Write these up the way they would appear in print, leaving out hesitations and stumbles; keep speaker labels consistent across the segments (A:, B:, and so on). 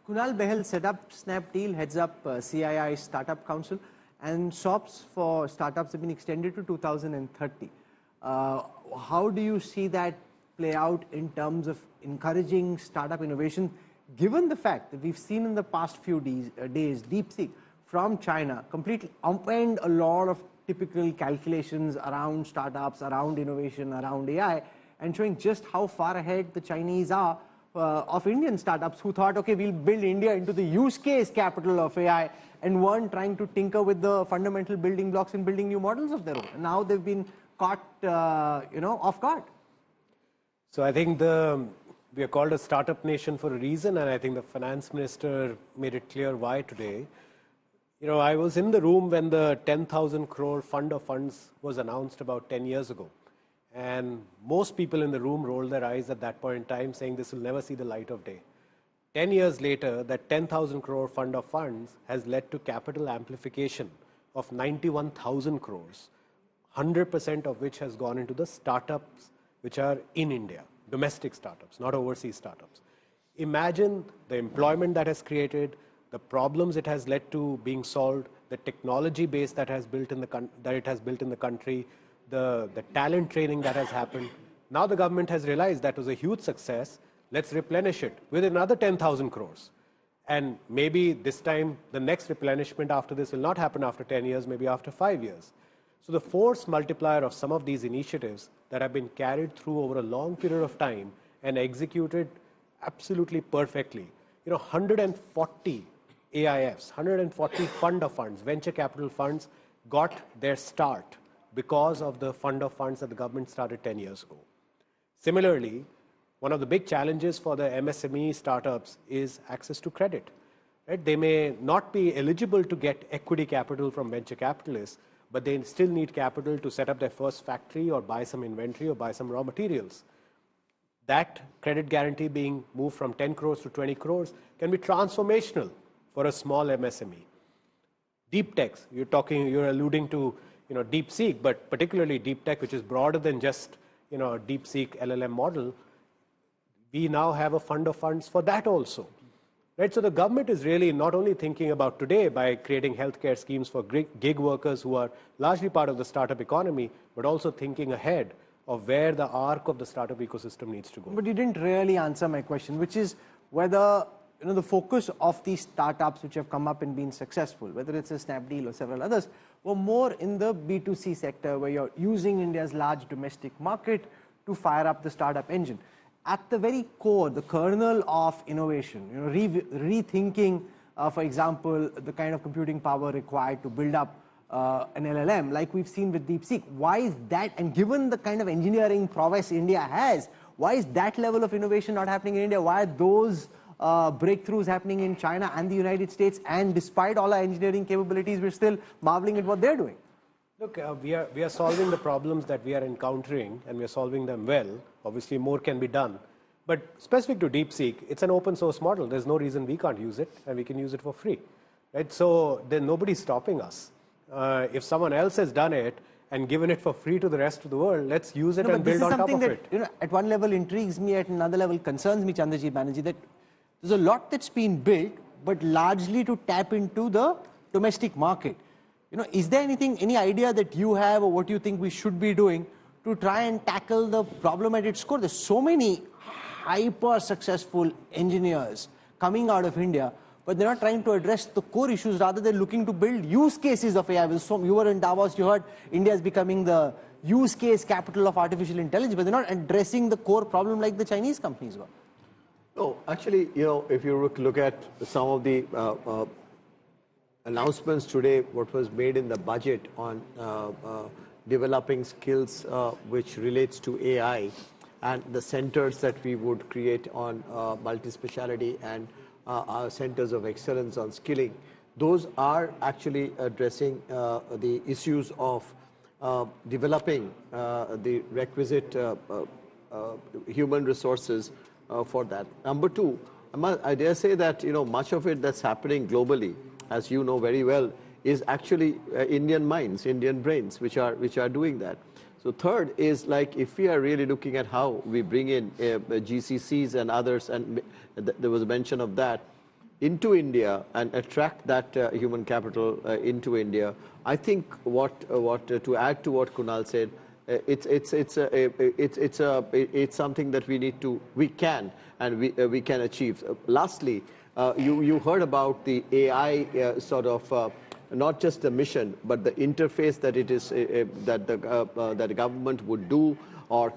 A: Kunal Behel set up Snapdeal, heads up CII Startup Council, and SOPs for startups have been extended to 2030. How do you see that play out in terms of encouraging startup innovation, given the fact that we've seen in the past few days DeepSeek from China completely upend a lot of typical calculations around startups, around innovation, around AI, and showing just how far ahead the Chinese are of Indian startups who thought, okay, we'll build India into the use case capital of AI, and weren't trying to tinker with the fundamental building blocks and building new models of their own. And now they've been caught, off guard.
B: So I think we are called a startup nation for a reason, and I think the finance minister made it clear why today. I was in the room when the 10,000 crore fund of funds was announced about 10 years ago. And most people in the room rolled their eyes at that point in time, saying this will never see the light of day. 10 years later, that 10,000 crore fund of funds has led to capital amplification of 91,000 crores, 100% of which has gone into the startups which are in India, domestic startups, not overseas startups. Imagine the employment that has created, the problems it has led to being solved, the technology base that it has built in the country, the talent training that has happened. Now the government has realized that was a huge success. Let's replenish it with another 10,000 crores. And maybe this time, the next replenishment after this will not happen after 10 years, maybe after 5 years. So the force multiplier of some of these initiatives that have been carried through over a long period of time and executed absolutely perfectly. 140 AIFs, 140 fund of funds, venture capital funds, got their start because of the fund of funds that the government started 10 years ago. Similarly, one of the big challenges for the MSME startups is access to credit. Right? They may not be eligible to get equity capital from venture capitalists, but they still need capital to set up their first factory or buy some inventory or buy some raw materials. That credit guarantee being moved from 10 crores to 20 crores can be transformational for a small MSME. Deep tech, you're alluding to DeepSeek, but particularly deep tech, which is broader than just a DeepSeek LLM model. We now have a fund of funds for that also. Right? So the government is really not only thinking about today by creating healthcare schemes for gig workers who are largely part of the startup economy, but also thinking ahead of where the arc of the startup ecosystem needs to go.
A: But you didn't really answer my question, which is whether the focus of these startups which have come up and been successful, whether it's a Snapdeal or several others, were more in the B2C sector where you're using India's large domestic market to fire up the startup engine. At the very core, the kernel of innovation, rethinking, for example, the kind of computing power required to build up an LLM, like we've seen with DeepSeek. Why is that, and given the kind of engineering prowess India has, why is that level of innovation not happening in India? Why are those breakthroughs happening in China and the United States, and despite all our engineering capabilities, we're still marveling at what they're doing?
B: Look, we are solving the problems that we are encountering, and we are solving them well. Obviously, more can be done. But specific to DeepSeek, it's an open source model. There's no reason we can't use it, and we can use it for free. Right? So nobody's stopping us. If someone else has done it and given it for free to the rest of the world, let's use it and build on top of it.
A: That, at one level intrigues me, at another level concerns me, Chandrajit Banerjee, that there's a lot that's been built, but largely to tap into the domestic market. Is there any idea that you have or what you think we should be doing to try and tackle the problem at its core? There's so many hyper successful engineers coming out of India, but they're not trying to address the core issues. Rather, they're looking to build use cases of AI. So you were in Davos, you heard India is becoming the use case capital of artificial intelligence, but they're not addressing the core problem like the Chinese companies were.
C: No, actually, if you look at some of the announcements today, what was made in the budget on developing skills which relates to AI, and the centers that we would create on multi-speciality and our centers of excellence on skilling, those are actually addressing the issues of developing the requisite human resources for that. Number two, I dare say that much of it that's happening globally, as you know very well, is actually Indian minds, Indian brains, which are doing that. So third is, like, if we are really looking at how we bring in GCCs and others, and there was a mention of that, into India and attract that human capital into India, I think to add to what Kunal said, it's something that we can achieve. Lastly, you heard about the AI not just the mission, but the interface that that the government would do, or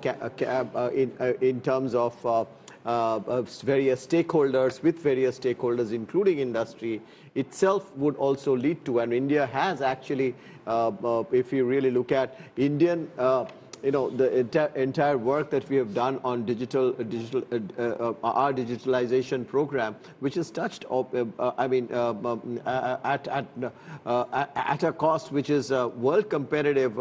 C: in terms of various stakeholders, including industry itself, would also lead to. And India has actually, if you really look at Indian, the entire work that we have done on our digitalization program, which is touched, at a cost which is world competitive,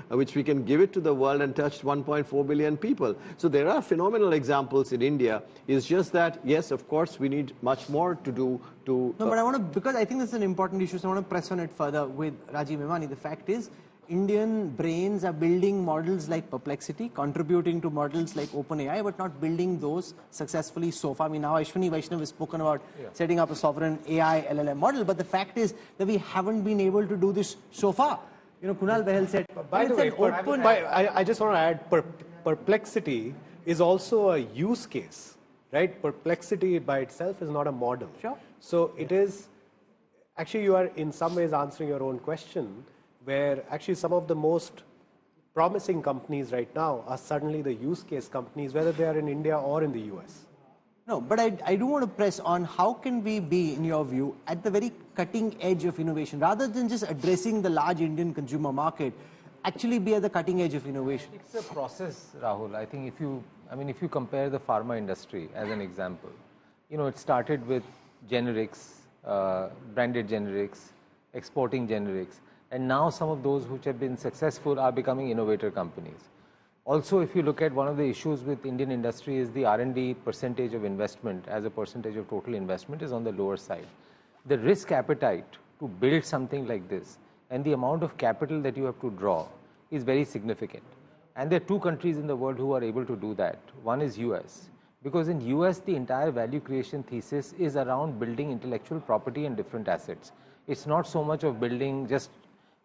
C: which we can give it to the world, and touched 1.4 billion people. So there are phenomenal examples in India. It's just that, yes, of course, we need much more to do.
A: No, but because I think this is an important issue, so I want to press on it further with Rajiv Memani. The fact is, Indian brains are building models like Perplexity, contributing to models like OpenAI, but not building those successfully so far. I mean, now Ashwini Vaishnav has spoken about setting up a sovereign AI LLM model, but the fact is that we haven't been able to do this so far. Kunal Behel said,
B: by the way, I just want to add, Perplexity is also a use case, right? Perplexity by itself is not a model.
A: Sure.
B: So it is, actually you are in some ways answering your own question, where actually some of the most promising companies right now are suddenly the use case companies, whether they are in India or in the US.
A: No, but I do want to press on how can we be, in your view, at the very cutting edge of innovation, rather than just addressing the large Indian consumer market, actually be at the cutting edge of innovation.
D: It's a process, Rahul. I think if you compare the pharma industry as an example, it started with generics, branded generics, exporting generics. And now some of those which have been successful are becoming innovator companies. Also, if you look at one of the issues with Indian industry is the R&D percentage of investment as a percentage of total investment is on the lower side. The risk appetite to build something like this and the amount of capital that you have to draw is very significant. And there are two countries in the world who are able to do that. One is US. Because in US, the entire value creation thesis is around building intellectual property and different assets. It's not so much of building just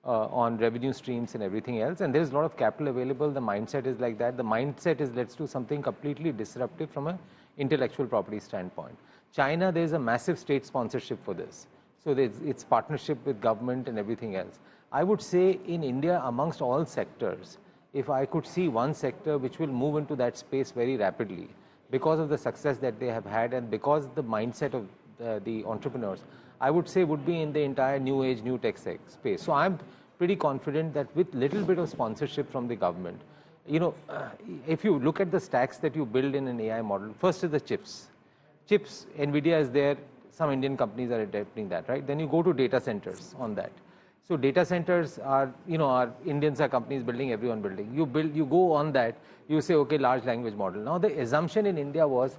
D: on revenue streams and everything else, and there's a lot of capital available. The mindset is like that. The mindset is, let's do something completely disruptive from an intellectual property standpoint. China, there's a massive state sponsorship for this, so it's partnership with government and everything else. I would say in India, amongst all sectors, if I could see one sector which will move into that space very rapidly because of the success that they have had and because the mindset of the entrepreneurs, I would say would be in the entire new age, new tech space. So I'm pretty confident that with little bit of sponsorship from the government, if you look at the stacks that you build in an AI model, first is the chips. Chips, NVIDIA is there, some Indian companies are adapting that, right? Then you go to data centers on that. So data centers are, Indians are companies building, everyone building. You go on that, you say, okay, large language model. Now the assumption in India was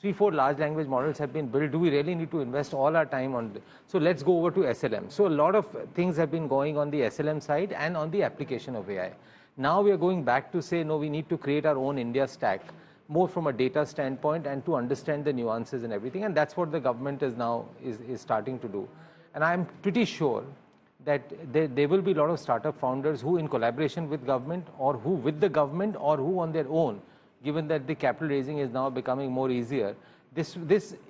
D: 3-4 large language models have been built. Do we really need to invest all our time on this? So let's go over to SLM. So a lot of things have been going on the SLM side and on the application of AI. Now we are going back to say, no, we need to create our own India stack, more from a data standpoint and to understand the nuances and everything. And that's what the government is now is starting to do. And I'm pretty sure that there will be a lot of startup founders who in collaboration with government or who with the government or who on their own, given that the capital raising is now becoming more easier, this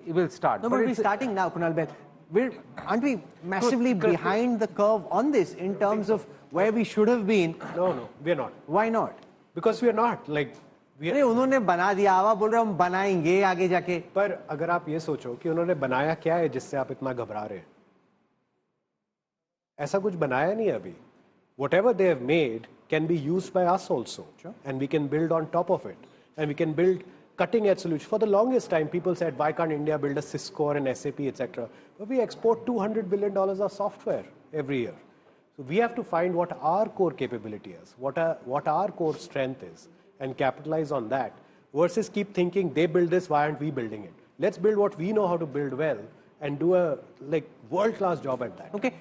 D: will start.
A: No, but we're starting now, Kunal Behel. Aren't we massively behind the curve on this in terms of where we should have been?
B: No, we're not.
A: Why not?
B: Because we're not. Like,
A: अरे उन्होंने बना दिया, आप बोल रहे हम बनाएंगे आगे जाके.
B: पर अगर आप ये सोचो कि उन्होंने बनाया क्या है जिससे आप इतना घबरा रहे हैं, ऐसा कुछ बनाया नहीं अभी. Whatever they have made can be used by us also, and we can build on top of it. And we can build cutting-edge solutions. For the longest time, people said, why can't India build a Cisco or an SAP, etc.? But we export $200 billion of software every year. So we have to find what our core capability is, what our core strength is, and capitalize on that, versus keep thinking, they build this, why aren't we building it? Let's build what we know how to build well and do a world-class job at that.
A: Okay.